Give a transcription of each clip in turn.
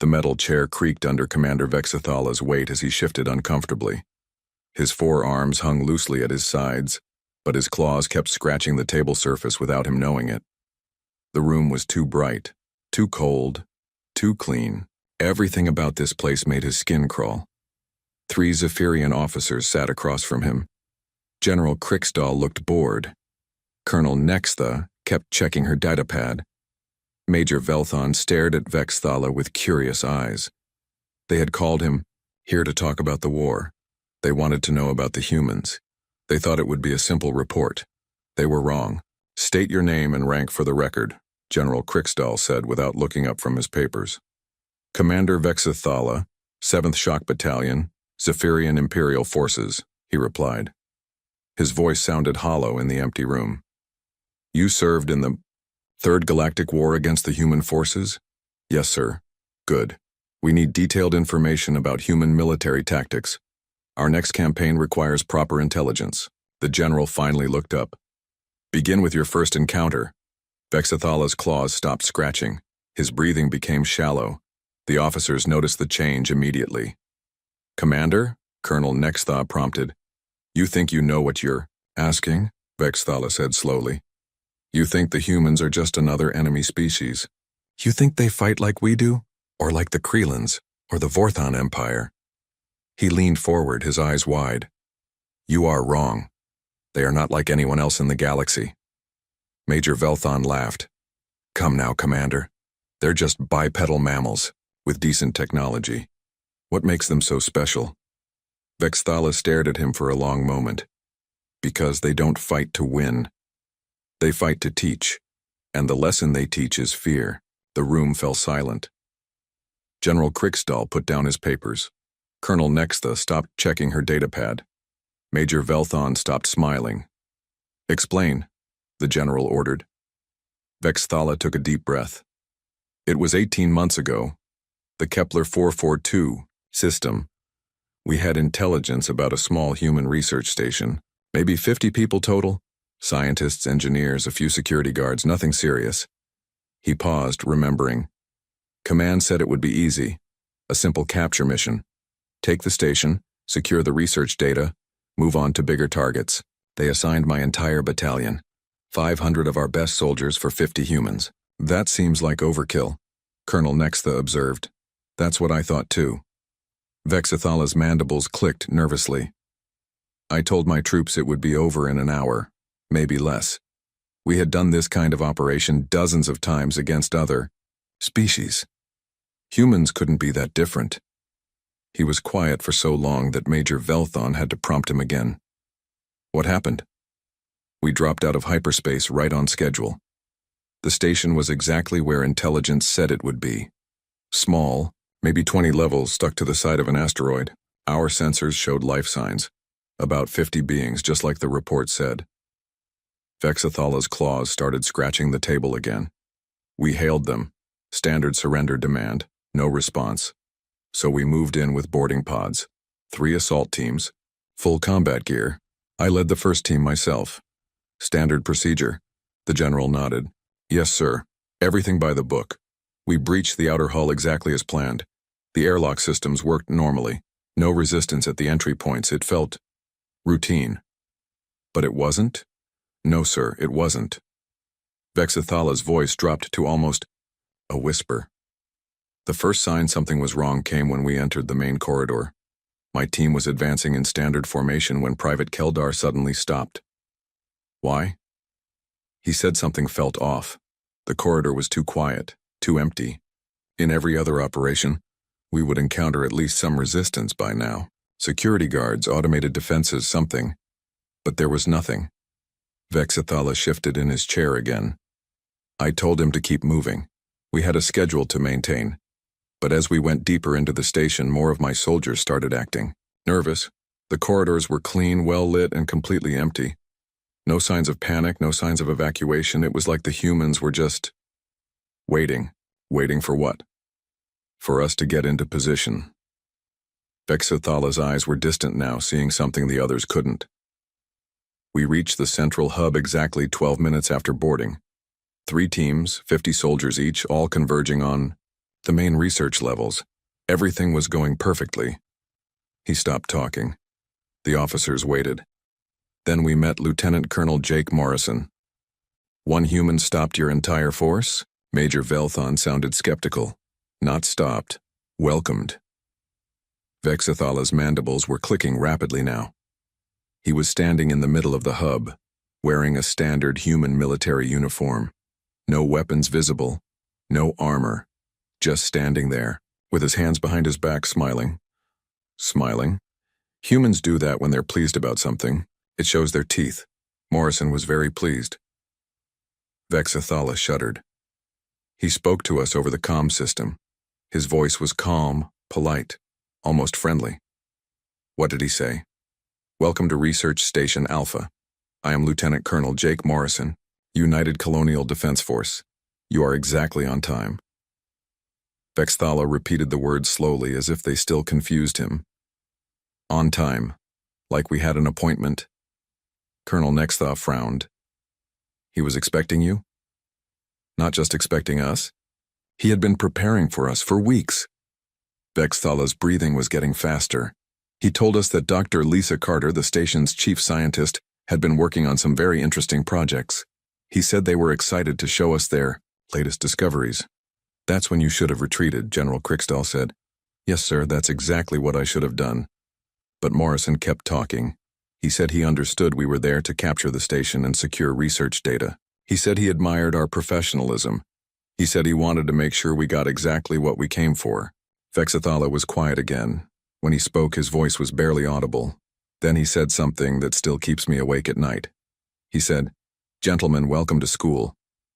The metal chair creaked under Commander Vexathala's weight as he shifted uncomfortably. His forearms hung loosely at his sides, but his claws kept scratching the table surface without him knowing it. The room was too bright, too cold, too clean. Everything about this place made his skin crawl. 3 Zephyrian officers sat across from him. General Kriksdal looked bored. Colonel Nextha kept checking her datapad. Major Velthon stared at Vexthala with curious eyes. They had called him here to talk about the war. They wanted to know about the humans. They thought it would be a simple report. They were wrong. State your name and rank for the record, General Kriksdal said without looking up from his papers. Commander Vexathala, 7th Shock Battalion, Zephyrian Imperial Forces, he replied. His voice sounded hollow in the empty room. You served in the 3rd Galactic War against the human forces? Yes, sir. Good. We need detailed information about human military tactics. Our next campaign requires proper intelligence. The general finally looked up. Begin with your first encounter. Vexathala's claws stopped scratching. His breathing became shallow. The officers noticed the change immediately. Commander? Colonel Nextha prompted. You think you know what you're asking? Vexathala said slowly. You think the humans are just another enemy species. You think they fight like we do? Or like the Krelans, or the Vorthon Empire? He leaned forward, his eyes wide. You are wrong. They are not like anyone else in the galaxy. Major Velthon laughed. Come now, Commander. They're just bipedal mammals, with decent technology. What makes them so special? Vexthala stared at him for a long moment. Because they don't fight to win. They fight to teach, and the lesson they teach is fear. The room fell silent. General Kriksdal put down his papers. Colonel Nextha stopped checking her datapad. Major Velthon stopped smiling. Explain, the general ordered. Vexthala took a deep breath. It was 18 months ago. The Kepler 442 system. We had intelligence about a small human research station. Maybe 50 people total. Scientists, engineers, a few security guards, nothing serious. He paused, remembering. Command said it would be easy. A simple capture mission. Take the station, secure the research data, move on to bigger targets. They assigned my entire battalion. 500 of our best soldiers for 50 humans. That seems like overkill, Colonel Nextha observed. That's what I thought too. Vexathala's mandibles clicked nervously. I told my troops it would be over in an hour, maybe less. We had done this kind of operation dozens of times against other species. Humans couldn't be that different. He was quiet for so long that Major Velthon had to prompt him again. What happened? We dropped out of hyperspace right on schedule. The station was exactly where intelligence said it would be. Small, maybe 20 levels stuck to the side of an asteroid. Our sensors showed life signs. About 50 beings, just like the report said. Vexathala's claws started scratching the table again. We hailed them. Standard surrender demand. No response. So we moved in with boarding pods. 3 assault teams. Full combat gear. I led the first team myself. Standard procedure. The general nodded. Yes, sir. Everything by the book. We breached the outer hull exactly as planned. The airlock systems worked normally. No resistance at the entry points. It felt routine. But it wasn't? No, sir, it wasn't. Vexathala's voice dropped to almost a whisper. The first sign something was wrong came when we entered the main corridor. My team was advancing in standard formation when Private Keldar suddenly stopped. Why? He said something felt off. The corridor was too quiet, too empty. In every other operation, we would encounter at least some resistance by now. Security guards, automated defenses, something. But there was nothing. Vexathala shifted in his chair again. I told him to keep moving. We had a schedule to maintain. But as we went deeper into the station, more of my soldiers started acting nervous. The corridors were clean, well lit, and completely empty. No signs of panic, no signs of evacuation. It was like the humans were just waiting. Waiting for what? For us to get into position. Vexathala's eyes were distant now, seeing something the others couldn't. We reached the central hub exactly 12 minutes after boarding. 3 teams, 50 soldiers each, all converging on The main research levels. Everything was going perfectly. He stopped talking. The officers waited. Then we met Lieutenant Colonel Jake Morrison. One human stopped your entire force? Major Velthon sounded skeptical. Not stopped. Welcomed. Vexathala's mandibles were clicking rapidly now. He was standing in the middle of the hub, wearing a standard human military uniform. No weapons visible, no armor, just standing there, with his hands behind his back smiling. Smiling? Humans do that when they're pleased about something. It shows their teeth. Morrison was very pleased. Vexathala shuddered. He spoke to us over the comm system. His voice was calm, polite, almost friendly. What did he say? Welcome to Research Station Alpha. I am Lieutenant Colonel Jake Morrison, United Colonial Defense Force. You are exactly on time. Vexthala repeated the words slowly as if they still confused him. On time, like we had an appointment. Colonel Nextha frowned. He was expecting you? Not just expecting us. He had been preparing for us for weeks. Vexthala's breathing was getting faster. He told us that Dr. Lisa Carter, the station's chief scientist, had been working on some very interesting projects. He said they were excited to show us their latest discoveries. That's when you should have retreated, General Crickstall said. Yes, sir, that's exactly what I should have done. But Morrison kept talking. He said he understood we were there to capture the station and secure research data. He said he admired our professionalism. He said he wanted to make sure we got exactly what we came for. Vexathala was quiet again. When he spoke, his voice was barely audible. Then he said something that still keeps me awake at night. He said, Gentlemen, welcome to school.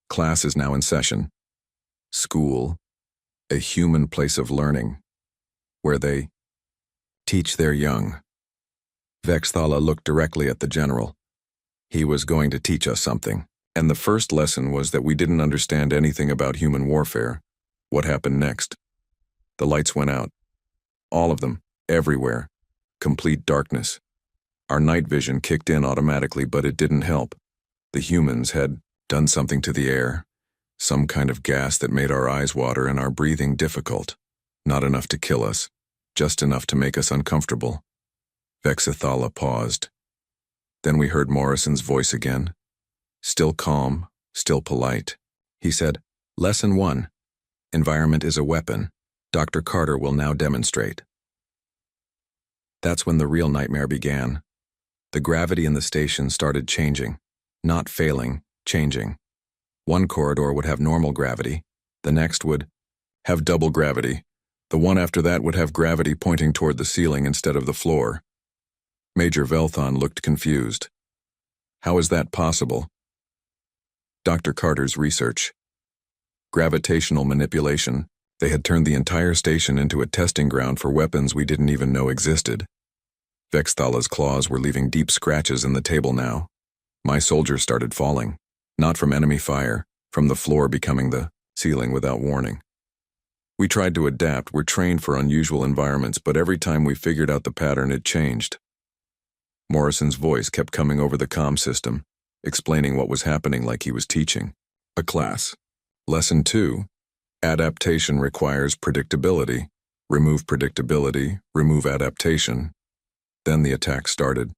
Class is now in session. School, a human place of learning, where they teach their young. Vexthala looked directly at the general. He was going to teach us something. And the first lesson was that we didn't understand anything about human warfare. What happened next? The lights went out. All of them, everywhere. Complete darkness. Our night vision kicked in automatically, but it didn't help. The humans had done something to the air. Some kind of gas that made our eyes water and our breathing difficult. Not enough to kill us, just enough to make us uncomfortable. Vexathala paused. Then we heard Morrison's voice again. Still calm, still polite. He said, Lesson 1. Environment is a weapon. Dr. Carter will now demonstrate. That's when the real nightmare began. The gravity in the station started changing. Not failing, changing. One corridor would have normal gravity. The next would have double gravity. The one after that would have gravity pointing toward the ceiling instead of the floor. Major Velthon looked confused. How is that possible? Dr. Carter's research. Gravitational manipulation. They had turned the entire station into a testing ground for weapons we didn't even know existed. Vexthala's claws were leaving deep scratches in the table now. My soldiers started falling. Not from enemy fire, from the floor becoming the ceiling without warning. We tried to adapt, we're trained for unusual environments, but every time we figured out the pattern, it changed. Morrison's voice kept coming over the comm system, explaining what was happening like he was teaching a class. Lesson 2. Adaptation requires predictability. Remove predictability, remove adaptation. Then the attack started.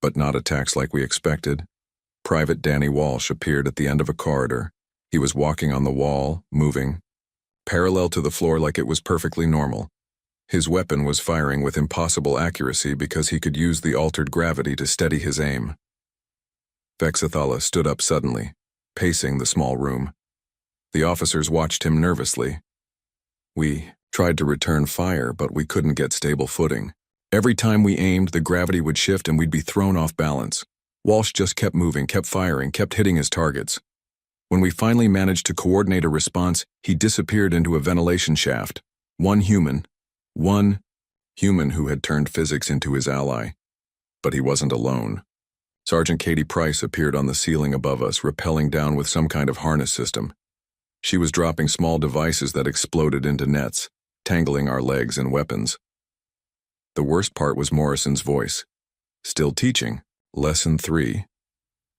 But not attacks like we expected. Private Danny Walsh appeared at the end of a corridor. He was walking on the wall, moving, parallel to the floor like it was perfectly normal. His weapon was firing with impossible accuracy because he could use the altered gravity to steady his aim. Vexathala stood up suddenly, pacing the small room. The officers watched him nervously. We tried to return fire, but we couldn't get stable footing. Every time we aimed, the gravity would shift and we'd be thrown off balance. Walsh just kept moving, kept firing, kept hitting his targets. When we finally managed to coordinate a response, he disappeared into a ventilation shaft. One human who had turned physics into his ally. But he wasn't alone. Sergeant Katie Price appeared on the ceiling above us, rappelling down with some kind of harness system. She was dropping small devices that exploded into nets, tangling our legs and weapons. The worst part was Morrison's voice. Still teaching. Lesson 3.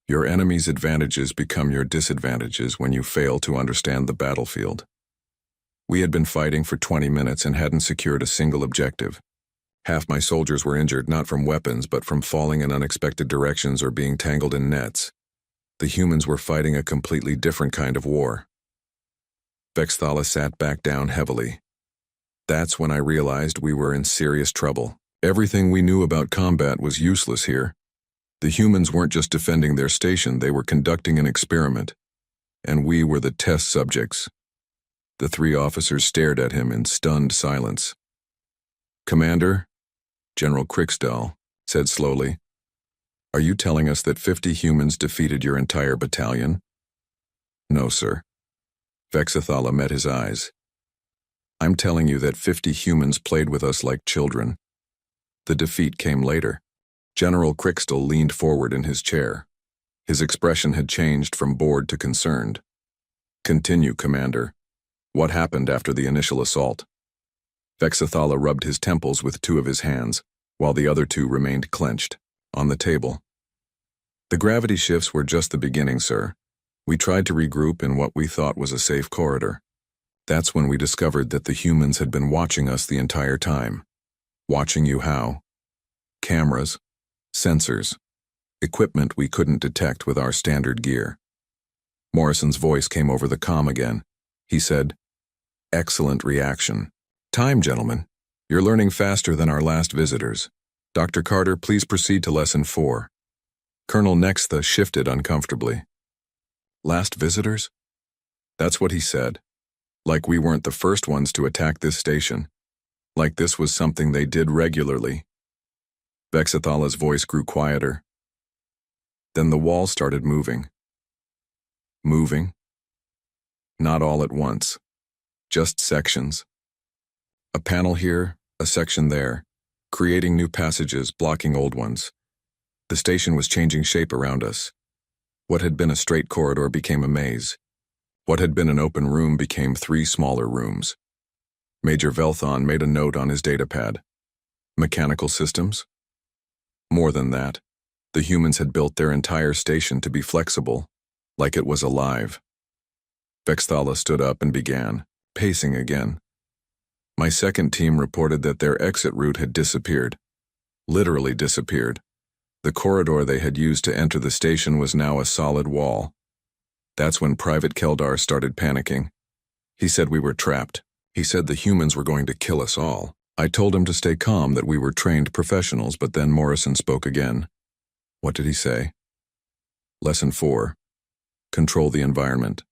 Your enemy's advantages become your disadvantages when you fail to understand the battlefield. We had been fighting for 20 minutes and hadn't secured a single objective. Half my soldiers were injured not from weapons but from falling in unexpected directions or being tangled in nets. The humans were fighting a completely different kind of war. Vexthala sat back down heavily. That's when I realized we were in serious trouble. Everything we knew about combat was useless here. The humans weren't just defending their station, they were conducting an experiment. And we were the test subjects. The three officers stared at him in stunned silence. "Commander," General Cricksdell said slowly, "are you telling us that 50 humans defeated your entire battalion?" "No, sir." Vexthala met his eyes. "I'm telling you that 50 humans played with us like children. The defeat came later." General Cricksdell leaned forward in his chair. His expression had changed from bored to concerned. "Continue, Commander. What happened after the initial assault?" Vexthala rubbed his temples with two of his hands, while the other two remained clenched, on the table. "The gravity shifts were just the beginning, sir. We tried to regroup in what we thought was a safe corridor. That's when we discovered that the humans had been watching us the entire time. Watching you how? Cameras, sensors, equipment we couldn't detect with our standard gear." Morrison's voice came over the comm again. He said, "Excellent reaction. Time, gentlemen. You're learning faster than our last visitors. Dr. Carter, please proceed to Lesson 4. Colonel Nextha shifted uncomfortably. "Last visitors?" That's what he said. Like we weren't the first ones to attack this station. Like this was something they did regularly. Vexthala's voice grew quieter. Then the wall started moving. Moving? Not all at once. Just sections. A panel here, a section there, creating new passages, blocking old ones. The station was changing shape around us. What had been a straight corridor became a maze. What had been an open room became 3 smaller rooms. Major Velthon made a note on his datapad. Mechanical systems? More than that, the humans had built their entire station to be flexible, like it was alive. Vexthala stood up and began, pacing again. My second team reported that their exit route had disappeared. Literally disappeared. The corridor they had used to enter the station was now a solid wall. That's when Private Keldar started panicking. He said we were trapped. He said the humans were going to kill us all. I told him to stay calm, that we were trained professionals, but then Morrison spoke again. What did he say? Lesson 4. Control the environment.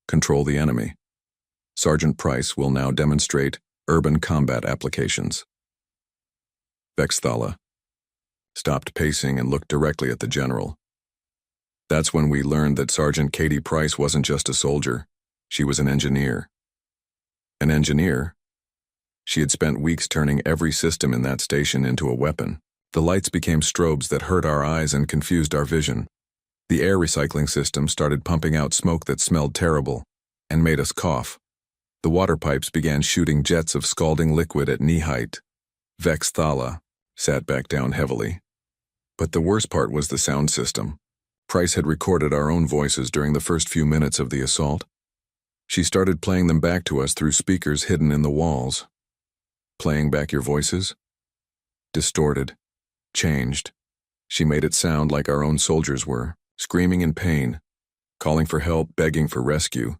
Control the enemy. Sergeant Price will now demonstrate urban combat applications. Vexthala stopped pacing and looked directly at the general. That's when we learned that Sergeant Katie Price wasn't just a soldier. She was an engineer. An engineer? She had spent weeks turning every system in that station into a weapon. The lights became strobes that hurt our eyes and confused our vision. The air recycling system started pumping out smoke that smelled terrible and made us cough. The water pipes began shooting jets of scalding liquid at knee height. Vexthala sat back down heavily. But the worst part was the sound system. Price had recorded our own voices during the first few minutes of the assault. She started playing them back to us through speakers hidden in the walls. Playing back your voices? Distorted. Changed. She made it sound like our own soldiers were, screaming in pain, calling for help, begging for rescue.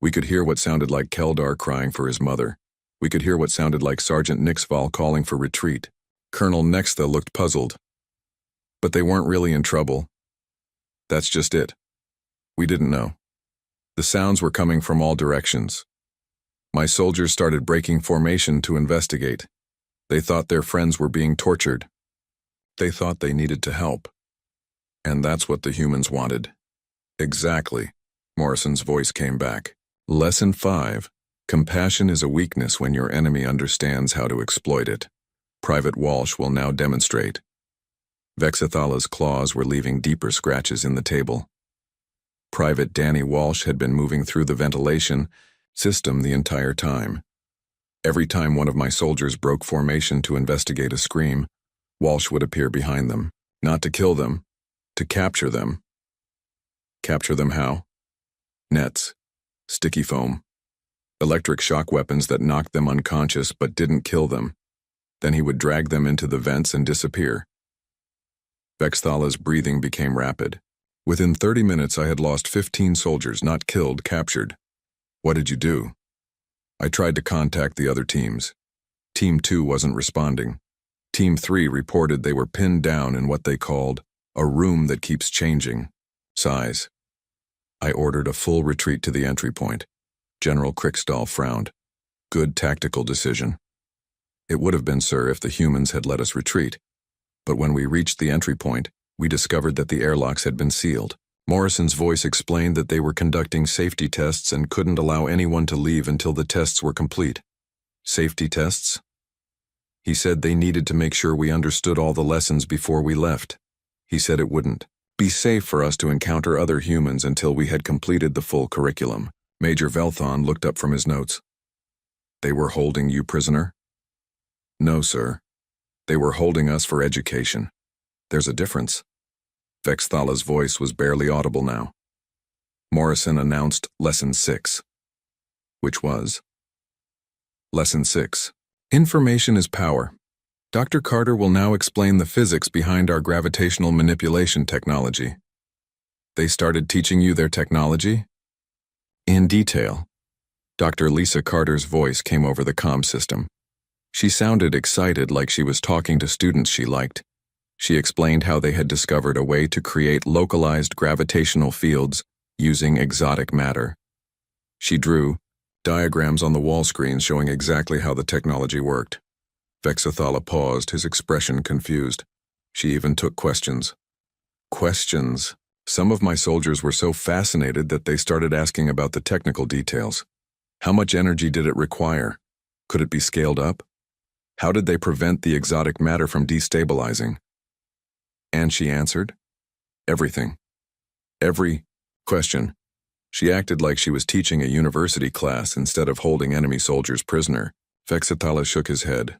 We could hear what sounded like Keldar crying for his mother. We could hear what sounded like Sergeant Nixval calling for retreat. Colonel Nextha looked puzzled. But they weren't really in trouble. That's just it. We didn't know. The sounds were coming from all directions. My soldiers started breaking formation to investigate. They thought their friends were being tortured. They thought they needed to help. And that's what the humans wanted. Exactly. Morrison's voice came back. Lesson 5. Compassion is a weakness when your enemy understands how to exploit it. Private Walsh will now demonstrate. Vexthala's claws were leaving deeper scratches in the table. Private Danny Walsh had been moving through the ventilation system the entire time. Every time one of my soldiers broke formation to investigate a scream, Walsh would appear behind them. Not to kill them, to capture them. Capture them how? Nets. Sticky foam. Electric shock weapons that knocked them unconscious but didn't kill them. Then he would drag them into the vents and disappear. Vexthala's breathing became rapid. Within 30 minutes I had lost 15 soldiers, not killed, captured. What did you do? I tried to contact the other teams. Team 2 wasn't responding. Team 3 reported they were pinned down in what they called a room that keeps changing. Size. I ordered a full retreat to the entry point. General Krickstall frowned. Good tactical decision. It would have been, sir, if the humans had let us retreat. But when we reached the entry point, we discovered that the airlocks had been sealed. Morrison's voice explained that they were conducting safety tests and couldn't allow anyone to leave until the tests were complete. Safety tests? He said they needed to make sure we understood all the lessons before we left. He said it wouldn't be safe for us to encounter other humans until we had completed the full curriculum. Major Velthon looked up from his notes. They were holding you prisoner? No, sir. They were holding us for education. There's a difference. Vexthala's voice was barely audible now. Morrison announced Lesson 6. Which was? Lesson 6. Information is power. Dr. Carter will now explain the physics behind our gravitational manipulation technology. They started teaching you their technology? In detail. Dr. Lisa Carter's voice came over the comm system. She sounded excited, like she was talking to students she liked. She explained how they had discovered a way to create localized gravitational fields using exotic matter. She drew diagrams on the wall screen showing exactly how the technology worked. Vexathala paused, his expression confused. She even took questions. Questions. Some of my soldiers were so fascinated that they started asking about the technical details. How much energy did it require? Could it be scaled up? How did they prevent the exotic matter from destabilizing? And she answered, everything. Every question. She acted like she was teaching a university class instead of holding enemy soldiers prisoner. Vexathala shook his head.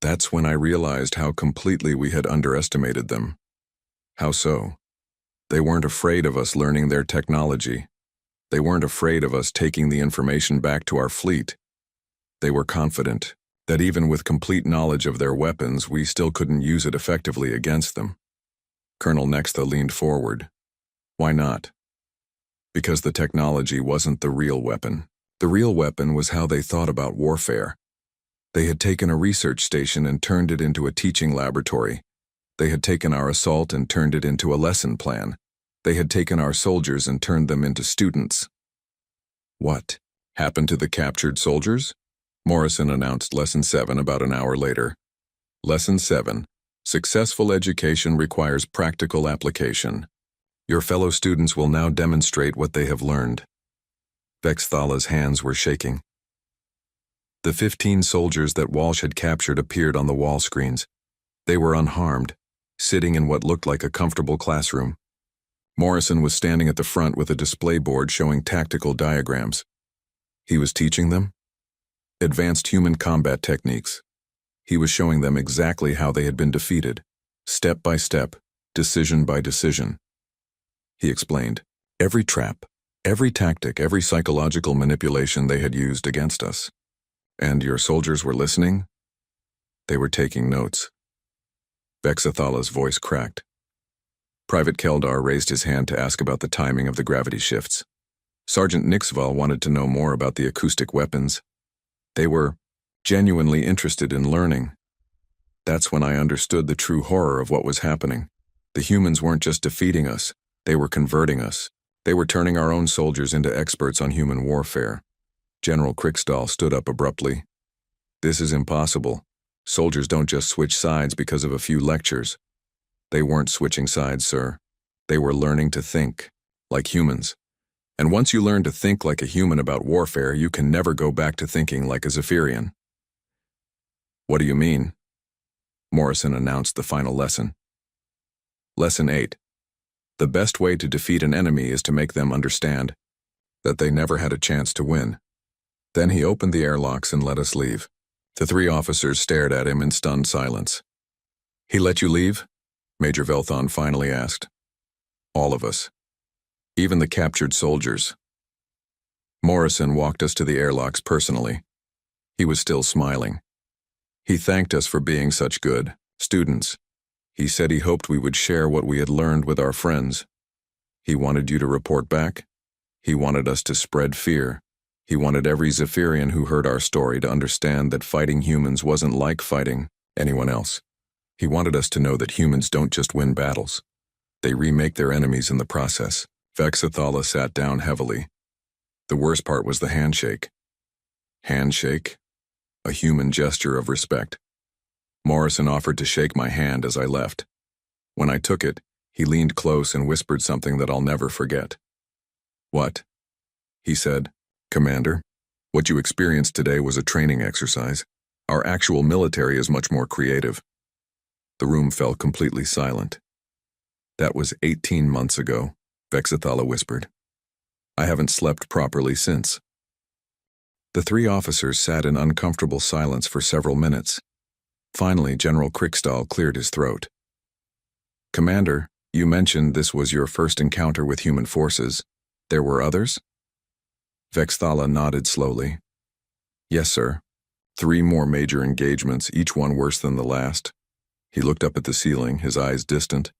That's when I realized how completely we had underestimated them. How so? They weren't afraid of us learning their technology. They weren't afraid of us taking the information back to our fleet. They were confident that even with complete knowledge of their weapons, we still couldn't use it effectively against them. Colonel Nextha leaned forward. Why not? Because the technology wasn't the real weapon. The real weapon was how they thought about warfare. They had taken a research station and turned it into a teaching laboratory. They had taken our assault and turned it into a lesson plan. They had taken our soldiers and turned them into students. What happened to the captured soldiers? Morrison announced Lesson 7 about an hour later. Lesson 7. Successful education requires practical application. Your fellow students will now demonstrate what they have learned. Vexthala's hands were shaking. The 15 soldiers that Walsh had captured appeared on the wall screens. They were unharmed, sitting in what looked like a comfortable classroom. Morrison was standing at the front with a display board showing tactical diagrams. He was teaching them advanced human combat techniques. He was showing them exactly how they had been defeated, step by step, decision by decision. He explained every trap, every tactic, every psychological manipulation they had used against us. And your soldiers were listening? They were taking notes. Vexathala's voice cracked. Private Keldar raised his hand to ask about the timing of the gravity shifts. Sergeant Nixval wanted to know more about the acoustic weapons. They were genuinely interested in learning. That's when I understood the true horror of what was happening. The humans weren't just defeating us, they were converting us. They were turning our own soldiers into experts on human warfare. General Krickstall stood up abruptly. This is impossible. Soldiers don't just switch sides because of a few lectures. They weren't switching sides, sir. They were learning to think like humans. And once you learn to think like a human about warfare, you can never go back to thinking like a Zephyrian. What do you mean? Morrison announced the final lesson. Lesson 8. The best way to defeat an enemy is to make them understand that they never had a chance to win. Then he opened the airlocks and let us leave. The 3 officers stared at him in stunned silence. He let you leave? Major Velthon finally asked. All of us. Even the captured soldiers. Morrison walked us to the airlocks personally. He was still smiling. He thanked us for being such good students. He said he hoped we would share what we had learned with our friends. He wanted you to report back. He wanted us to spread fear. He wanted every Zephyrian who heard our story to understand that fighting humans wasn't like fighting anyone else. He wanted us to know that humans don't just win battles. They remake their enemies in the process. Vexathala sat down heavily. The worst part was the handshake. Handshake? A human gesture of respect. Morrison offered to shake my hand as I left. When I took it, he leaned close and whispered something that I'll never forget. "What?" he said. "Commander, what you experienced today was a training exercise. Our actual military is much more creative." The room fell completely silent. "That was 18 months ago," Vexathala whispered. "I haven't slept properly since." The three officers sat in uncomfortable silence for several minutes. Finally, General Krickstahl cleared his throat. "Commander, you mentioned this was your first encounter with human forces. There were others?" Vexthala nodded slowly. "Yes, sir. 3 more major engagements, each one worse than the last." He looked up at the ceiling, his eyes distant.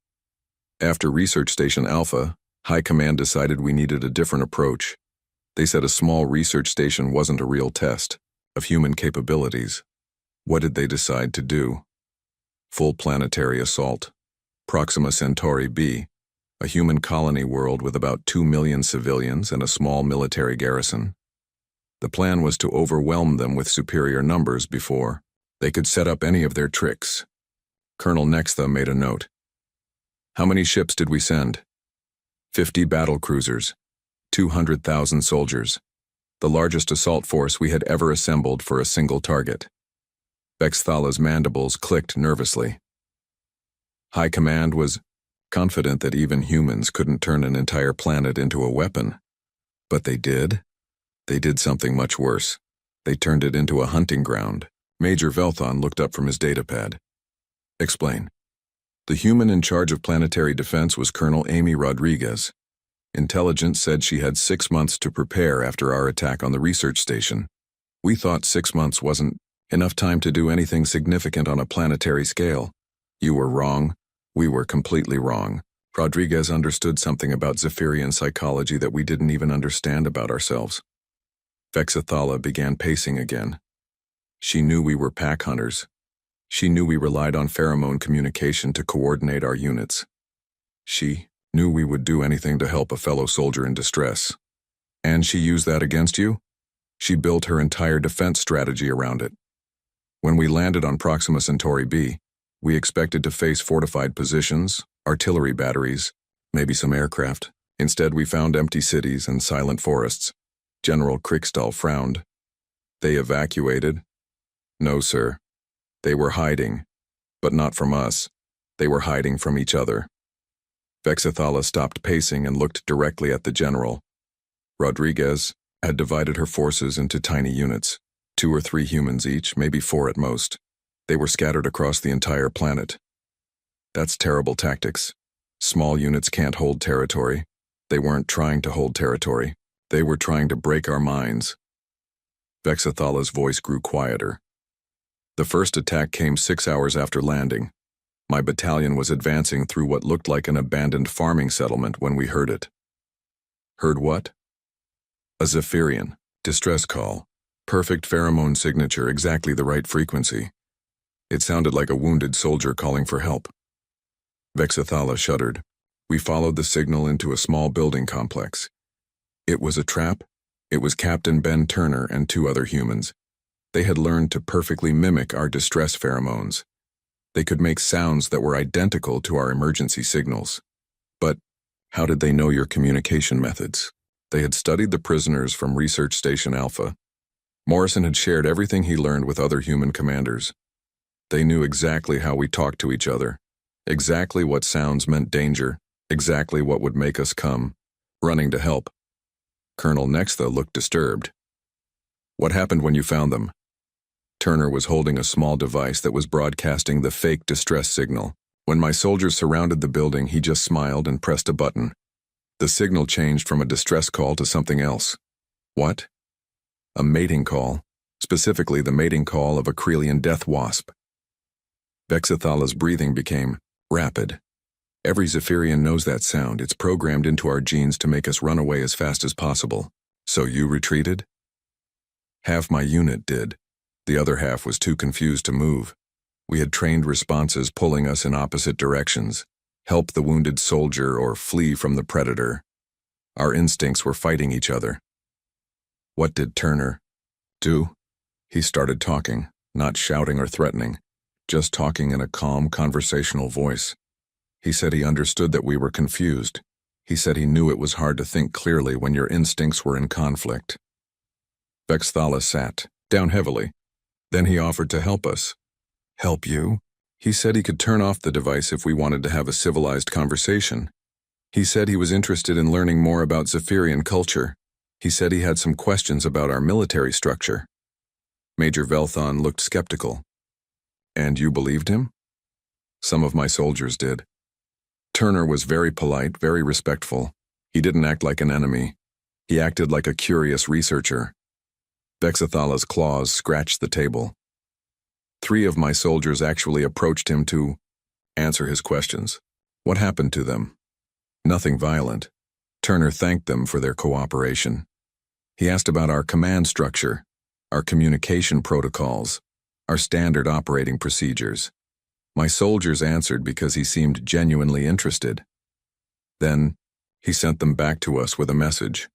"After Research Station Alpha, High Command decided we needed a different approach. They said a small research station wasn't a real test of human capabilities. What did they decide to do? Full planetary assault. Proxima Centauri B, a human colony world with about 2 million civilians and a small military garrison. The plan was to overwhelm them with superior numbers before they could set up any of their tricks." Colonel Nextha made a note. "How many ships did we send?" 50 battle cruisers, 200,000 soldiers, the largest assault force we had ever assembled for a single target. Vexthala's mandibles clicked nervously. High Command was confident that even humans couldn't turn an entire planet into a weapon. But they did. They did something much worse. They turned it into a hunting ground. Major Velthon looked up from his datapad. "Explain." "The human in charge of planetary defense was Colonel Amy Rodriguez. Intelligence said she had 6 months to prepare after our attack on the research station. We thought 6 months wasn't enough time to do anything significant on a planetary scale. You were wrong. We were completely wrong. Rodriguez understood something about Zephyrian psychology that we didn't even understand about ourselves." Vexathala began pacing again. "She knew we were pack hunters. She knew we relied on pheromone communication to coordinate our units. She knew we would do anything to help a fellow soldier in distress. And she used that against you? She built her entire defense strategy around it. When we landed on Proxima Centauri B, we expected to face fortified positions, artillery batteries, maybe some aircraft. Instead, we found empty cities and silent forests." General Krickstahl frowned. "They evacuated?" "No, sir. They were hiding. But not from us. They were hiding from each other." Vexathala stopped pacing and looked directly at the general. Rodriguez had divided her forces into tiny units, 2 or 3 humans each, maybe 4 at most. They were scattered across the entire planet. That's terrible tactics. Small units can't hold territory. They weren't trying to hold territory. They were trying to break our minds. Vexathala's voice grew quieter. "The first attack came 6 hours after landing. My battalion was advancing through what looked like an abandoned farming settlement when we heard it." "Heard what?" "A Zephyrian. Distress call. Perfect pheromone signature, exactly the right frequency. It sounded like a wounded soldier calling for help." Vexathala shuddered. "We followed the signal into a small building complex. It was a trap. It was Captain Ben Turner and 2 other humans. They had learned to perfectly mimic our distress pheromones. They could make sounds that were identical to our emergency signals. But how did they know your communication methods? They had studied the prisoners from Research Station Alpha. Morrison had shared everything he learned with other human commanders. They knew exactly how we talked to each other, exactly what sounds meant danger, exactly what would make us come, running to help." Colonel Nextha looked disturbed. "What happened when you found them?" Turner was holding a small device that was broadcasting the fake distress signal. "When my soldiers surrounded the building, he just smiled and pressed a button. The signal changed from a distress call to something else. What? A mating call, specifically the mating call of a Krelian death wasp. Vexathala's breathing became rapid. Every Zephyrian knows that sound. It's programmed into our genes to make us run away as fast as possible. So you retreated? Half my unit did. The other half was too confused to move. We had trained responses pulling us in opposite directions. Help the wounded soldier or flee from the predator. Our instincts were fighting each other. What did Turner do? He started talking, not shouting or threatening, just talking in a calm, conversational voice. He said he understood that we were confused. He said he knew it was hard to think clearly when your instincts were in conflict. Vexthala sat down heavily. Then he offered to help us. Help you? He said he could turn off the device if we wanted to have a civilized conversation. He said he was interested in learning more about Zephyrian culture. He said he had some questions about our military structure. Major Velthon looked skeptical. And you believed him? Some of my soldiers did. Turner was very polite, very respectful. He didn't act like an enemy. He acted like a curious researcher. Vexathala's claws scratched the table. 3 of my soldiers actually approached him to answer his questions. What happened to them? Nothing violent. Turner thanked them for their cooperation. He asked about our command structure, our communication protocols, our standard operating procedures. My soldiers answered because he seemed genuinely interested. Then, he sent them back to us with a message.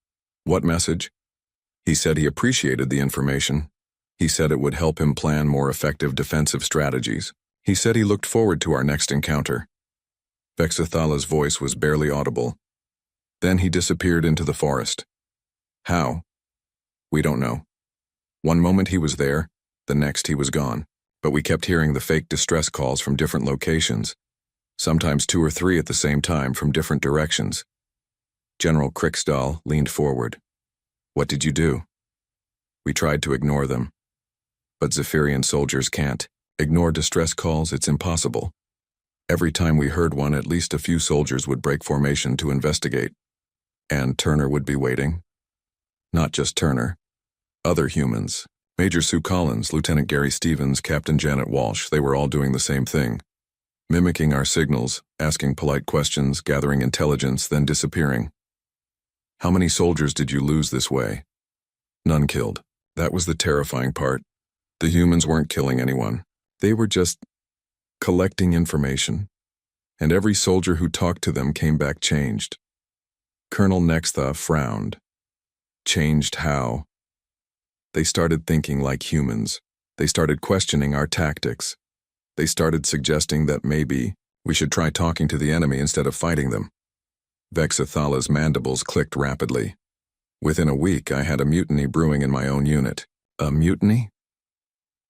What message? He said he appreciated the information. He said it would help him plan more effective defensive strategies. He said he looked forward to our next encounter. Vexathala's voice was barely audible. Then he disappeared into the forest. How? We don't know. One moment he was there, the next he was gone. But we kept hearing the fake distress calls from different locations, sometimes 2 or 3 at the same time from different directions. General Kriksdal leaned forward. What did you do? We tried to ignore them. But Zephyrian soldiers can't. Ignore distress calls, it's impossible. Every time we heard one, at least a few soldiers would break formation to investigate. And Turner would be waiting. Not just Turner. Other humans. Major Sue Collins, Lieutenant Gary Stevens, Captain Janet Walsh, they were all doing the same thing. Mimicking our signals, asking polite questions, gathering intelligence, then disappearing. How many soldiers did you lose this way? None killed. That was the terrifying part. The humans weren't killing anyone. They were just collecting information. And every soldier who talked to them came back changed. Colonel Nextha frowned. Changed how? They started thinking like humans. They started questioning our tactics. They started suggesting that maybe we should try talking to the enemy instead of fighting them. Vexathala's mandibles clicked rapidly. Within a week, I had a mutiny brewing in my own unit. A mutiny?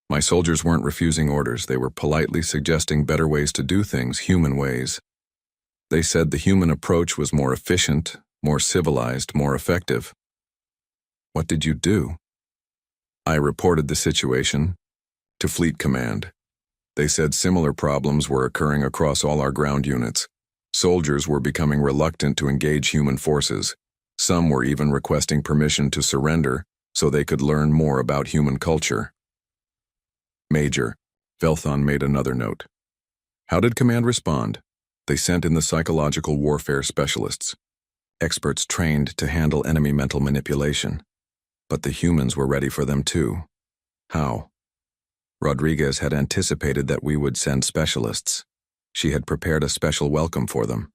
My soldiers weren't refusing orders. They were politely suggesting better ways to do things, human ways. They said the human approach was more efficient, more civilized, more effective. What did you do? I reported the situation to Fleet Command. They said similar problems were occurring across all our ground units. Soldiers were becoming reluctant to engage human forces. Some were even requesting permission to surrender so they could learn more about human culture. Major, Velthon made another note. How did Command respond? They sent in the psychological warfare specialists, experts trained to handle enemy mental manipulation. But the humans were ready for them too. How? Rodriguez had anticipated that we would send specialists. She had prepared a special welcome for them.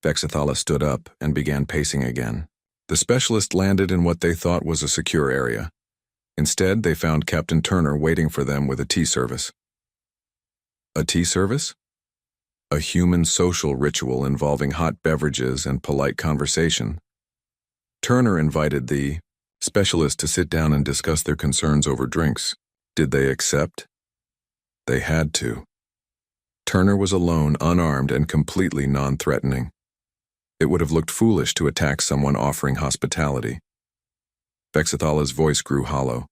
Vexathala stood up and began pacing again. The specialist landed in what they thought was a secure area. Instead, they found Captain Turner waiting for them with a tea service. A tea service? A human social ritual involving hot beverages and polite conversation. Turner invited the specialist to sit down and discuss their concerns over drinks. Did they accept? They had to. Turner was alone, unarmed, and completely non-threatening. It would have looked foolish to attack someone offering hospitality. Vexathala's voice grew hollow.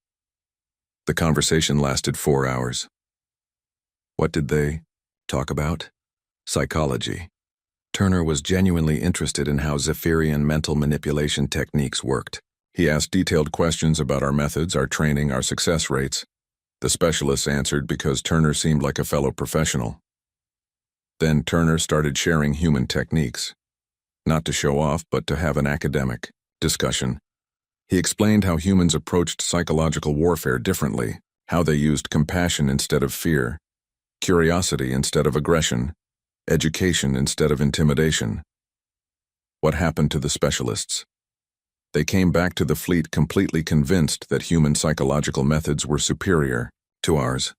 The conversation lasted 4 hours. What did they talk about? Psychology. Turner was genuinely interested in how Zephyrian mental manipulation techniques worked. He asked detailed questions about our methods, our training, our success rates. The specialists answered because Turner seemed like a fellow professional. Then Turner started sharing human techniques, not to show off, but to have an academic discussion. He explained how humans approached psychological warfare differently, how they used compassion instead of fear, curiosity instead of aggression, education instead of intimidation. What happened to the specialists? They came back to the fleet completely convinced that human psychological methods were superior to ours.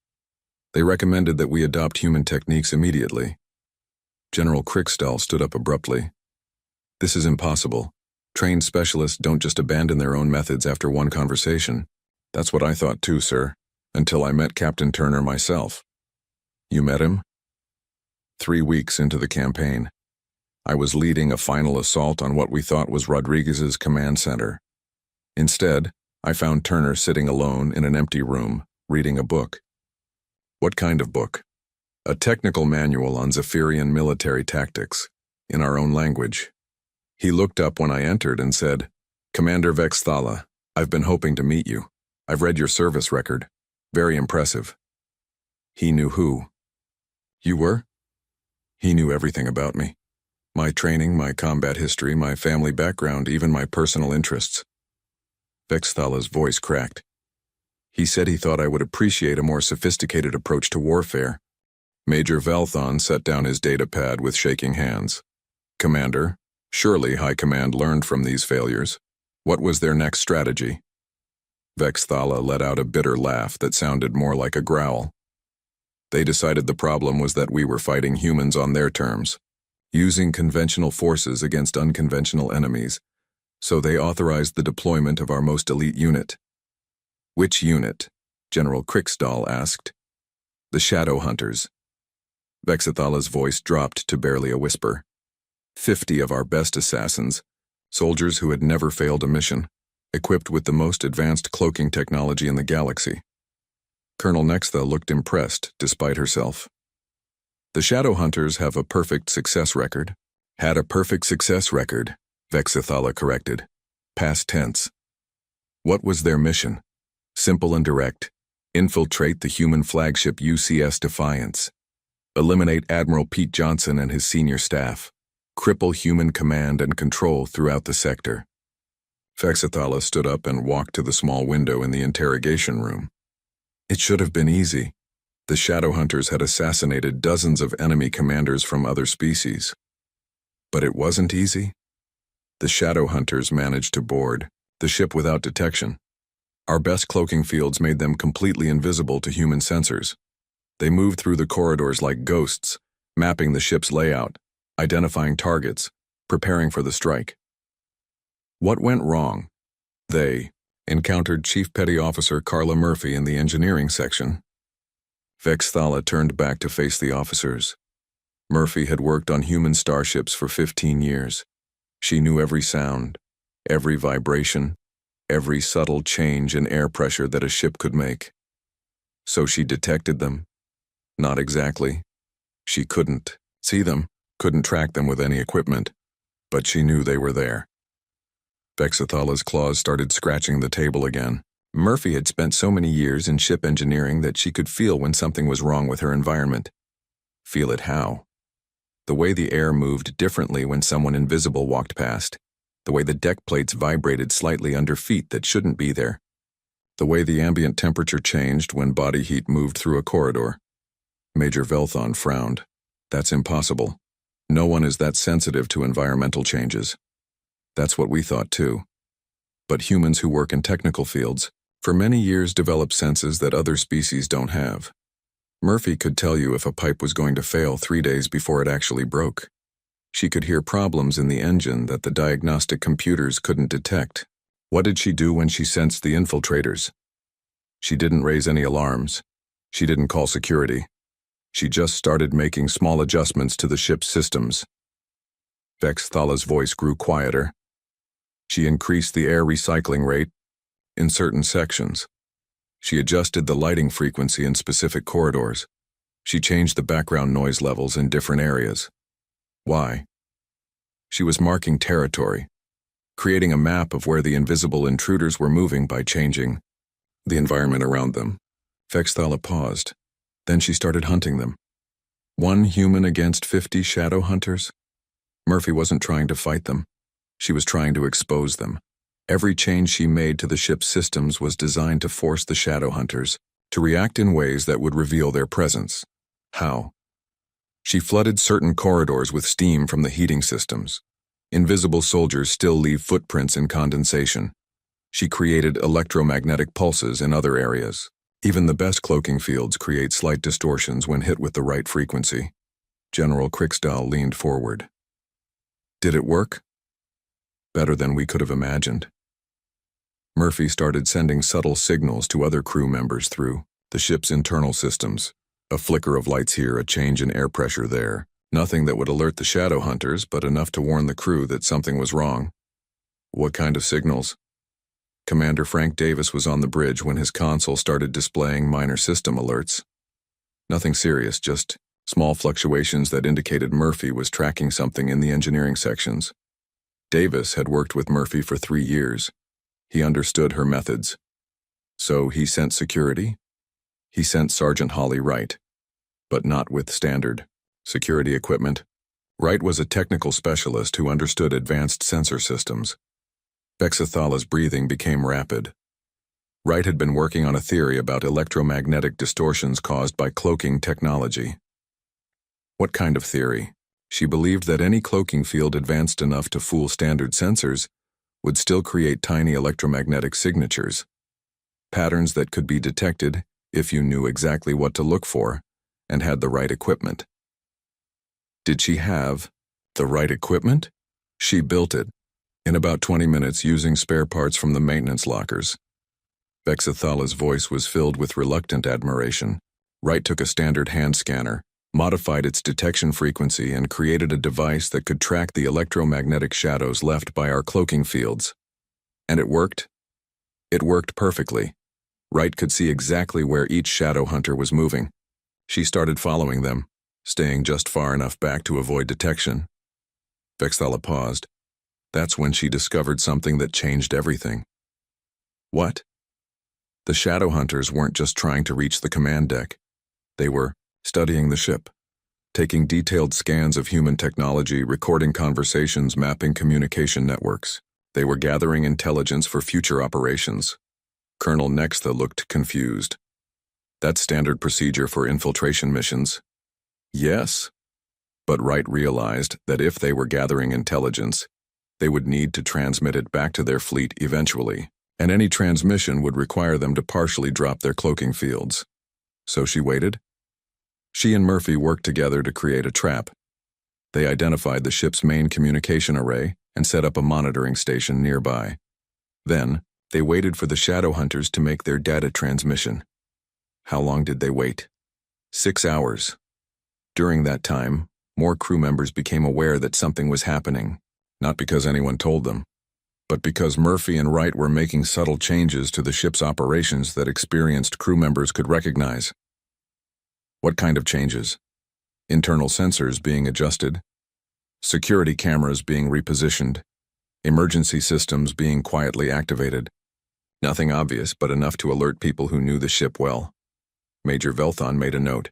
They recommended that we adopt human techniques immediately. General Crickstall stood up abruptly. This is impossible. Trained specialists don't just abandon their own methods after one conversation. That's what I thought too, sir, until I met Captain Turner myself. You met him? 3 weeks into the campaign. I was leading a final assault on what we thought was Rodriguez's command center. Instead, I found Turner sitting alone in an empty room, reading a book. What kind of book? A technical manual on Zephyrian military tactics, in our own language. He looked up when I entered and said, "Commander Vexthala, I've been hoping to meet you. I've read your service record. Very impressive." He knew who. You were? He knew everything about me. My training, my combat history, my family background, even my personal interests. Vexthala's voice cracked. He said he thought I would appreciate a more sophisticated approach to warfare. Major Velthon set down his data pad with shaking hands. Commander, surely High Command learned from these failures. What was their next strategy? Vexthala let out a bitter laugh that sounded more like a growl. They decided the problem was that we were fighting humans on their terms, using conventional forces against unconventional enemies, so they authorized the deployment of our most elite unit. Which unit? General Crickstall asked. The Shadow Hunters. Vexithala's voice dropped to barely a whisper. 50 of our best assassins, soldiers who had never failed a mission, equipped with the most advanced cloaking technology in the galaxy. Colonel Nextha looked impressed despite herself. The Shadow Hunters have a perfect success record. Had a perfect success record, Vexithala corrected. Past tense. What was their mission? Simple and direct. Infiltrate the human flagship UCS Defiance. Eliminate Admiral Pete Johnson and his senior staff. Cripple human command and control throughout the sector. Vexithala stood up and walked to the small window in the interrogation room. It should have been easy. The Shadow Hunters had assassinated dozens of enemy commanders from other species. But it wasn't easy. The Shadow Hunters managed to board the ship without detection. Our best cloaking fields made them completely invisible to human sensors. They moved through the corridors like ghosts, mapping the ship's layout, identifying targets, preparing for the strike. What went wrong? They encountered Chief Petty Officer Carla Murphy in the engineering section. Vexthala turned back to face the officers. Murphy had worked on human starships for 15 years. She knew every sound, every vibration, every subtle change in air pressure that a ship could make. So she detected them. Not exactly. She couldn't see them, couldn't track them with any equipment, but she knew they were there. Vexithala's claws started scratching the table again. Murphy had spent so many years in ship engineering that she could feel when something was wrong with her environment. Feel it how? The way the air moved differently when someone invisible walked past. The way the deck plates vibrated slightly under feet that shouldn't be there. The way the ambient temperature changed when body heat moved through a corridor. Major Velthon frowned. That's impossible. No one is that sensitive to environmental changes. That's what we thought too. But humans who work in technical fields, for many years develop senses that other species don't have. Murphy could tell you if a pipe was going to fail 3 days before it actually broke. She could hear problems in the engine that the diagnostic computers couldn't detect. What did she do when she sensed the infiltrators? She didn't raise any alarms. She didn't call security. She just started making small adjustments to the ship's systems. Vexthala's voice grew quieter. She increased the air recycling rate in certain sections. She adjusted the lighting frequency in specific corridors. She changed the background noise levels in different areas. Why? She was marking territory. creating a map of where the invisible intruders were moving by changing the environment around them. Vexthala paused. Then she started hunting them. 1 human against 50 shadow hunters? Murphy wasn't trying to fight them. She was trying to expose them. Every change she made to the ship's systems was designed to force the shadow hunters to react in ways that would reveal their presence. How? She flooded certain corridors with steam from the heating systems. Invisible soldiers still leave footprints in condensation. She created electromagnetic pulses in other areas. Even the best cloaking fields create slight distortions when hit with the right frequency. General Kriksdahl leaned forward. Did it work? Better than we could have imagined. Murphy started sending subtle signals to other crew members through the ship's internal systems. A flicker of lights here, a change in air pressure there. Nothing that would alert the shadow hunters, but enough to warn the crew that something was wrong. What kind of signals? Commander Frank Davis was on the bridge when his console started displaying minor system alerts. Nothing serious, just small fluctuations that indicated Murphy was tracking something in the engineering sections. Davis had worked with Murphy for 3 years. He understood her methods. So he sent security? He sent Sergeant Holly Wright, but not with standard security equipment. Wright was a technical specialist who understood advanced sensor systems. Vexathala's breathing became rapid. Wright had been working on a theory about electromagnetic distortions caused by cloaking technology. What kind of theory? She believed that any cloaking field advanced enough to fool standard sensors would still create tiny electromagnetic signatures, patterns that could be detected if you knew exactly what to look for and had the right equipment. Did she have the right equipment? She built it in about 20 minutes using spare parts from the maintenance lockers. Vexathala's voice was filled with reluctant admiration. Wright took a standard hand scanner, modified its detection frequency, and created a device that could track the electromagnetic shadows left by our cloaking fields. And it worked? It worked perfectly. Wright could see exactly where each shadow hunter was moving. She started following them, staying just far enough back to avoid detection. Vexthala paused. That's when she discovered something that changed everything. What? The shadow hunters weren't just trying to reach the command deck. They were studying the ship, taking detailed scans of human technology, recording conversations, mapping communication networks. They were gathering intelligence for future operations. Colonel Nextha looked confused. That's standard procedure for infiltration missions. Yes, but Wright realized that if they were gathering intelligence, they would need to transmit it back to their fleet eventually, and any transmission would require them to partially drop their cloaking fields. So she waited. She and Murphy worked together to create a trap. They identified the ship's main communication array and set up a monitoring station nearby. Then, they waited for the shadow hunters to make their data transmission. How long did they wait? 6 hours. During that time, more crew members became aware that something was happening, not because anyone told them, but because Murphy and Wright were making subtle changes to the ship's operations that experienced crew members could recognize. What kind of changes? Internal sensors being adjusted, security cameras being repositioned, emergency systems being quietly activated. Nothing obvious, but enough to alert people who knew the ship well. Major Velthon made a note.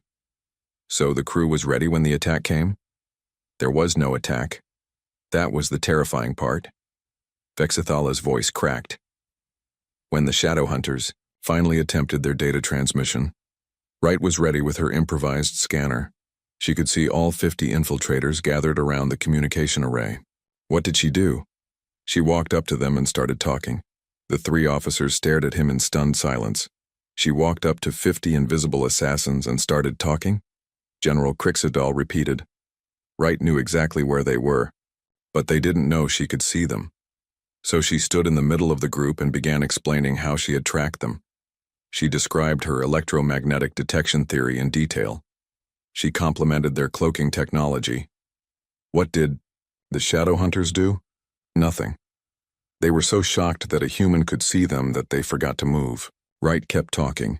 So the crew was ready when the attack came? There was no attack. That was the terrifying part. Vexathala's voice cracked. When the shadow hunters finally attempted their data transmission, Wright was ready with her improvised scanner. She could see all 50 infiltrators gathered around the communication array. What did she do? She walked up to them and started talking. The 3 officers stared at him in stunned silence. She walked up to 50 invisible assassins and started talking. General Kriksdahl repeated. Wright knew exactly where they were, but they didn't know she could see them. So she stood in the middle of the group and began explaining how she had tracked them. She described her electromagnetic detection theory in detail. She complimented their cloaking technology. What did the shadow hunters do? Nothing. They were so shocked that a human could see them that they forgot to move. Wright kept talking,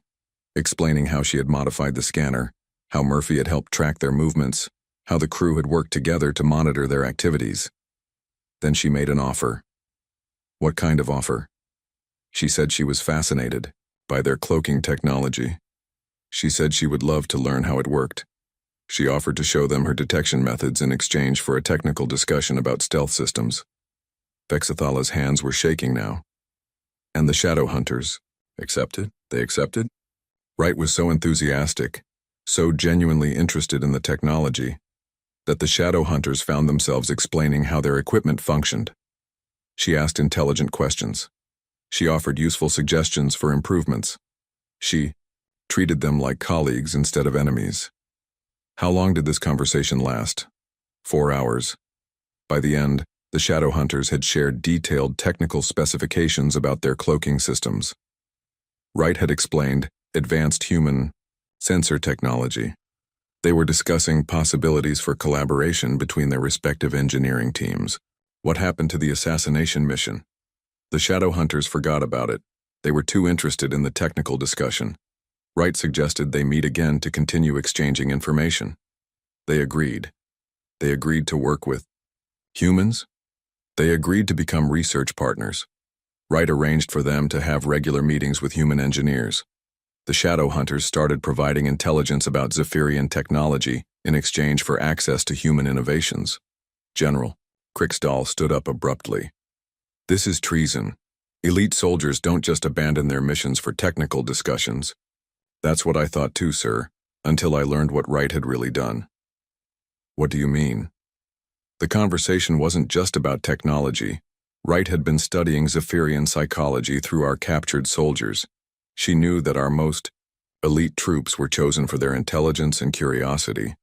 explaining how she had modified the scanner, how Murphy had helped track their movements, how the crew had worked together to monitor their activities. Then she made an offer. What kind of offer? She said she was fascinated by their cloaking technology. She said she would love to learn how it worked. She offered to show them her detection methods in exchange for a technical discussion about stealth systems. Vexathala's hands were shaking now. And the shadow hunters accepted? They accepted? Wright was so enthusiastic, so genuinely interested in the technology, that the shadow hunters found themselves explaining how their equipment functioned. She asked intelligent questions. She offered useful suggestions for improvements. She treated them like colleagues instead of enemies. How long did this conversation last? 4 hours. By the end, the shadow hunters had shared detailed technical specifications about their cloaking systems. Wright had explained advanced human sensor technology. They were discussing possibilities for collaboration between their respective engineering teams. What happened to the assassination mission? The shadow hunters forgot about it. They were too interested in the technical discussion. Wright suggested they meet again to continue exchanging information. They agreed. They agreed to work with humans. They agreed to become research partners. Wright arranged for them to have regular meetings with human engineers. The shadow hunters started providing intelligence about Zephyrian technology in exchange for access to human innovations. General Kriksdal stood up abruptly. This is treason. Elite soldiers don't just abandon their missions for technical discussions. That's what I thought too, sir, until I learned what Wright had really done. What do you mean? The conversation wasn't just about technology. Wright had been studying Zephyrian psychology through our captured soldiers. She knew that our most elite troops were chosen for their intelligence and curiosity.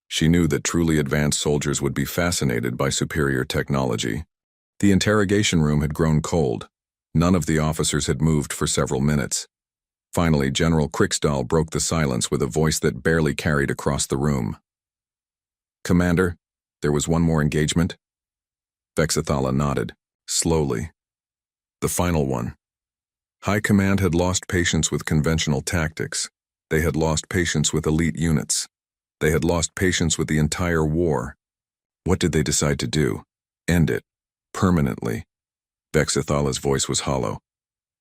She knew that truly advanced soldiers would be fascinated by superior technology. The interrogation room had grown cold. None of the officers had moved for several minutes. Finally, General Kriksdal broke the silence with a voice that barely carried across the room. Commander, there was one more engagement? Vexathala nodded, slowly. The final one. High Command had lost patience with conventional tactics. They had lost patience with elite units. They had lost patience with the entire war. What did they decide to do? End it. Permanently. Vexathala's voice was hollow.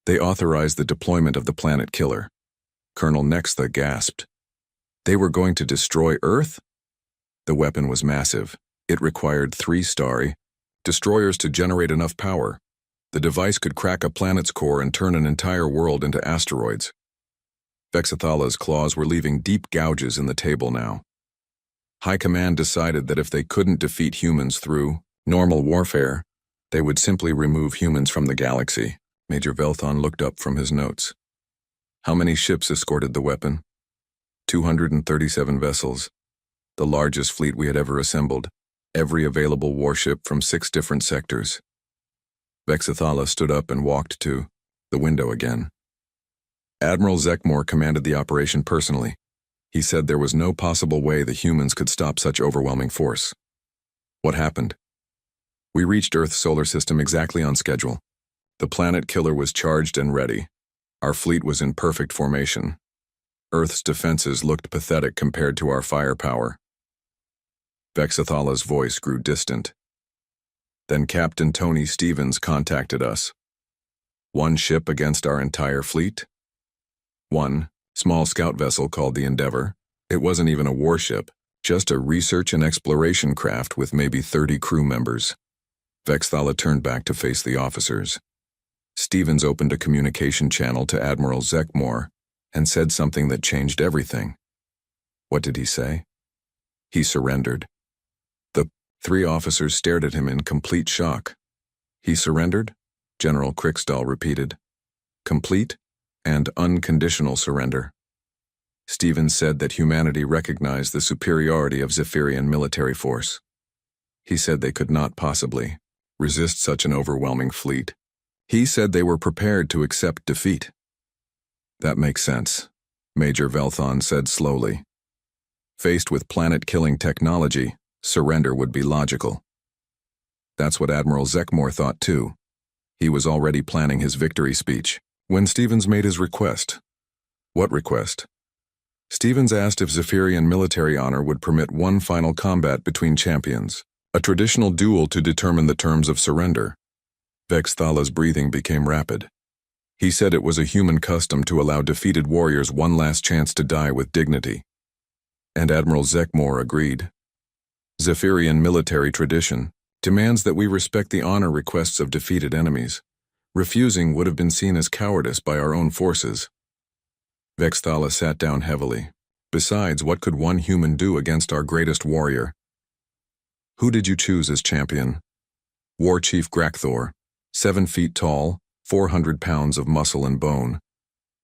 They authorized the deployment of the planet killer. Colonel Nextha gasped. They were going to destroy Earth? The weapon was massive. It required 3 starry destroyers to generate enough power. The device could crack a planet's core and turn an entire world into asteroids. Vexathala's claws were leaving deep gouges in the table now. High Command decided that if they couldn't defeat humans through normal warfare, they would simply remove humans from the galaxy. Major Velthon looked up from his notes. How many ships escorted the weapon? 237 vessels. The largest fleet we had ever assembled. Every available warship from 6 different sectors. Vexathala stood up and walked to the window again. Admiral Zekmore commanded the operation personally. He said there was no possible way the humans could stop such overwhelming force. What happened? We reached Earth's solar system exactly on schedule. The planet killer was charged and ready. Our fleet was in perfect formation. Earth's defenses looked pathetic compared to our firepower. Vexathala's voice grew distant. Then Captain Tony Stevens contacted us. 1 ship against our entire fleet? 1 small scout vessel called the Endeavor. It wasn't even a warship, just a research and exploration craft with maybe 30 crew members. Vexathala turned back to face the officers. Stevens opened a communication channel to Admiral Zekmore and said something that changed everything. What did he say? He surrendered. The 3 officers stared at him in complete shock. He surrendered? General Kriksdal repeated. Complete and unconditional surrender. Stevens said that humanity recognized the superiority of Zephyrian military force. He said they could not possibly resist such an overwhelming fleet. He said they were prepared to accept defeat. That makes sense, Major Velthon said slowly. Faced with planet-killing technology, surrender would be logical. That's what Admiral Zekmore thought too. He was already planning his victory speech when Stevens made his request. What request? Stevens asked if Zephyrian military honor would permit one final combat between champions, a traditional duel to determine the terms of surrender. Vexthala's breathing became rapid. He said it was a human custom to allow defeated warriors one last chance to die with dignity. And Admiral Zekmor agreed. Zephyrian military tradition demands that we respect the honor requests of defeated enemies. Refusing would have been seen as cowardice by our own forces. Vexthala sat down heavily. Besides, what could one human do against our greatest warrior? Who did you choose as champion? War Chief Grakthor, 7 feet tall, 400 pounds of muscle and bone.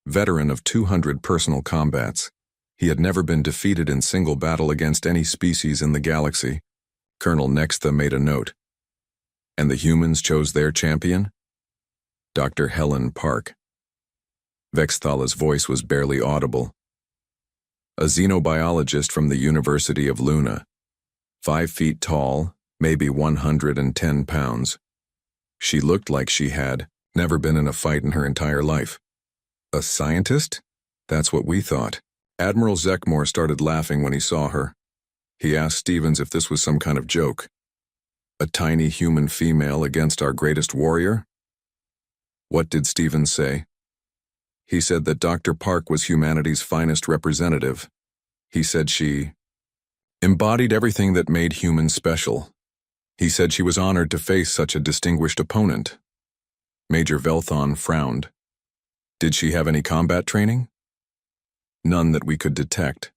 Veteran of 200 personal combats. He had never been defeated in single battle against any species in the galaxy. Colonel Nextha made a note. And the humans chose their champion? Dr. Helen Park. Vexthala's voice was barely audible. A xenobiologist from the University of Luna. 5 feet tall, maybe 110 pounds. She looked like she had never been in a fight in her entire life. A scientist? That's what we thought. Admiral Zekmor started laughing when he saw her. He asked Stevens if this was some kind of joke. A tiny human female against our greatest warrior? What did Stevens say? He said that Dr. Park was humanity's finest representative. He said she embodied everything that made humans special. He said she was honored to face such a distinguished opponent. Major Velthon frowned. Did she have any combat training? None that we could detect.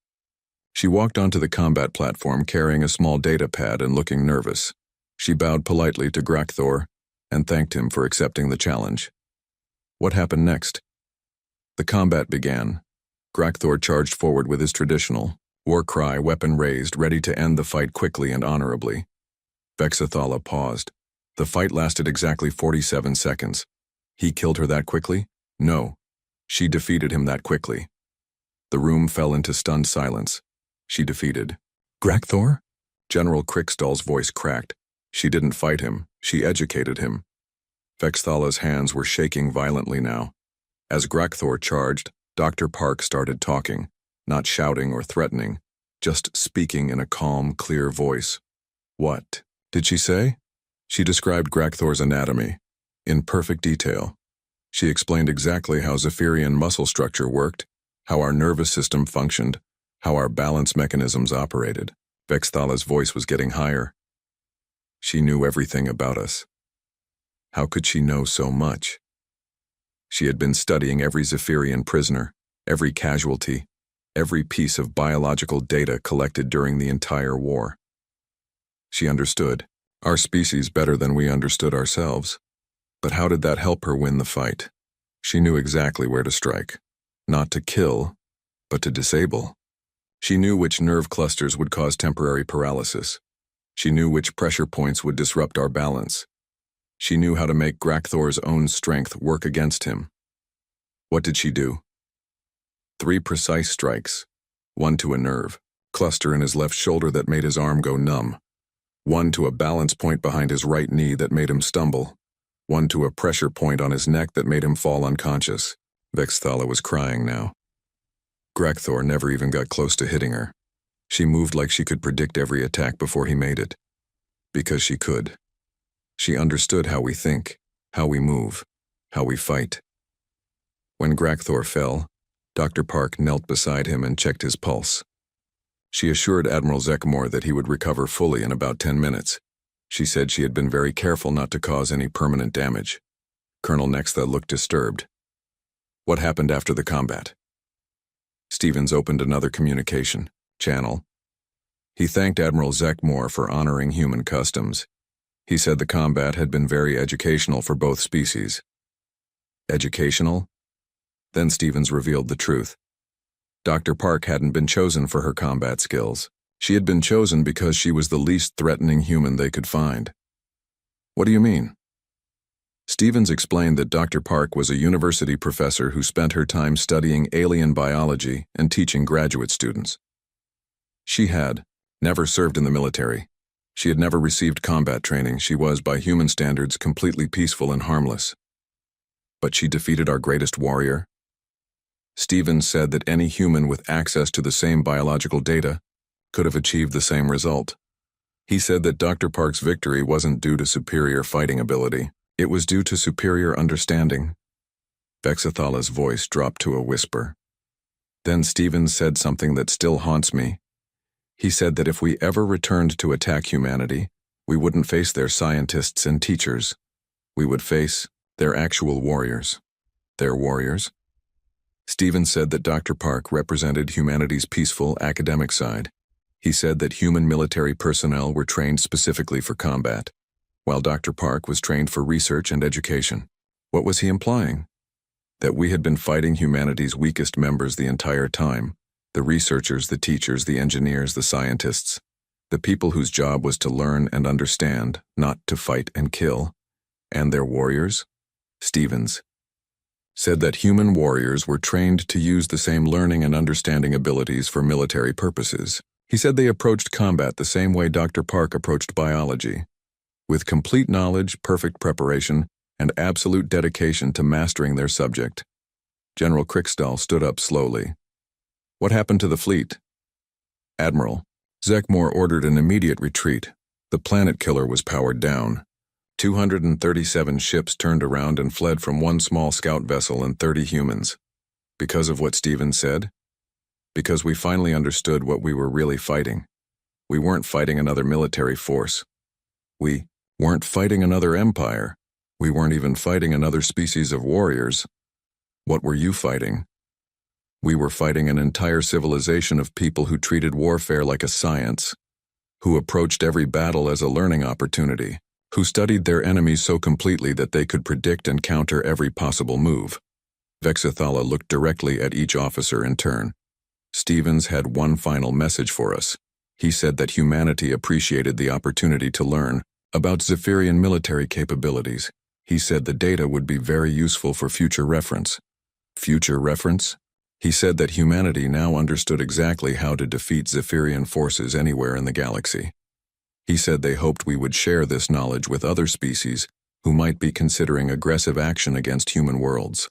She walked onto the combat platform carrying a small data pad and looking nervous. She bowed politely to Grakthor and thanked him for accepting the challenge. What happened next? The combat began. Grakthor charged forward with his traditional war cry, weapon raised, ready to end the fight quickly and honorably. Vexathala paused. The fight lasted exactly 47 seconds. He killed her that quickly? No. She defeated him that quickly. The room fell into stunned silence. She defeated Grakthor? General Kriksdal's voice cracked. She didn't fight him. She educated him. Vexthala's hands were shaking violently now. As Grakthor charged, Dr. Park started talking, not shouting or threatening, just speaking in a calm, clear voice. What did she say? She described Grakthor's anatomy in perfect detail. She explained exactly how Zephyrian muscle structure worked, how our nervous system functioned, how our balance mechanisms operated. Vexthala's voice was getting higher. She knew everything about us. How could she know so much? She had been studying every Zephyrian prisoner, every casualty, every piece of biological data collected during the entire war. She understood our species better than we understood ourselves. But how did that help her win the fight? She knew exactly where to strike. Not to kill, but to disable. She knew which nerve clusters would cause temporary paralysis. She knew which pressure points would disrupt our balance. She knew how to make Grakthor's own strength work against him. What did she do? 3 precise strikes. 1 to a nerve cluster in his left shoulder that made his arm go numb. 1 to a balance point behind his right knee that made him stumble. 1 to a pressure point on his neck that made him fall unconscious. Vexthala was crying now. Grakthor never even got close to hitting her. She moved like she could predict every attack before he made it. Because she could. She understood how we think, how we move, how we fight. When Grakthor fell, Dr. Park knelt beside him and checked his pulse. She assured Admiral Zekmor that he would recover fully in about 10 minutes. She said she had been very careful not to cause any permanent damage. Colonel Nextha looked disturbed. What happened after the combat? Stevens opened another communication channel. He thanked Admiral Zekmor for honoring human customs. He said the combat had been very educational for both species. Educational? Then Stevens revealed the truth. Dr. Park hadn't been chosen for her combat skills. She had been chosen because she was the least threatening human they could find. What do you mean? Stevens explained that Dr. Park was a university professor who spent her time studying alien biology and teaching graduate students. She had never served in the military. She had never received combat training. She was, by human standards, completely peaceful and harmless. But she defeated our greatest warrior. Stevens said that any human with access to the same biological data could have achieved the same result. He said that Dr. Park's victory wasn't due to superior fighting ability. It was due to superior understanding. Vexathala's voice dropped to a whisper. Then Stevens said something that still haunts me. He said that if we ever returned to attack humanity, we wouldn't face their scientists and teachers. We would face their actual warriors. Their warriors? Stevens said that Dr. Park represented humanity's peaceful, academic side. He said that human military personnel were trained specifically for combat, while Dr. Park was trained for research and education. What was he implying? That we had been fighting humanity's weakest members the entire time, the researchers, the teachers, the engineers, the scientists, the people whose job was to learn and understand, not to fight and kill. And their warriors? Stevens said that human warriors were trained to use the same learning and understanding abilities for military purposes. He said they approached combat the same way Dr. Park approached biology, with complete knowledge, perfect preparation, and absolute dedication to mastering their subject. General Crickstall stood up slowly. What happened to the fleet? Admiral, Zekmore ordered an immediate retreat. The planet killer was powered down. 237 ships turned around and fled from one small scout vessel and 30 humans. Because of what Stevens said? Because we finally understood what we were really fighting. We weren't fighting another military force. We weren't fighting another empire. We weren't even fighting another species of warriors. What were you fighting? We were fighting an entire civilization of people who treated warfare like a science, who approached every battle as a learning opportunity, who studied their enemies so completely that they could predict and counter every possible move. Vexathala looked directly at each officer in turn. Stevens had one final message for us. He said that humanity appreciated the opportunity to learn about Zephyrian military capabilities. He said the data would be very useful for future reference. Future reference? He said that humanity now understood exactly how to defeat Zephyrian forces anywhere in the galaxy. He said they hoped we would share this knowledge with other species who might be considering aggressive action against human worlds.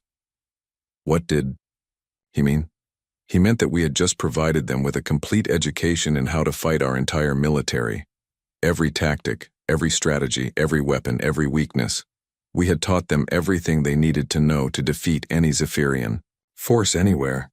What did he mean? He meant that we had just provided them with a complete education in how to fight our entire military. Every tactic, every strategy, every weapon, every weakness. We had taught them everything they needed to know to defeat any Zephyrian force anywhere.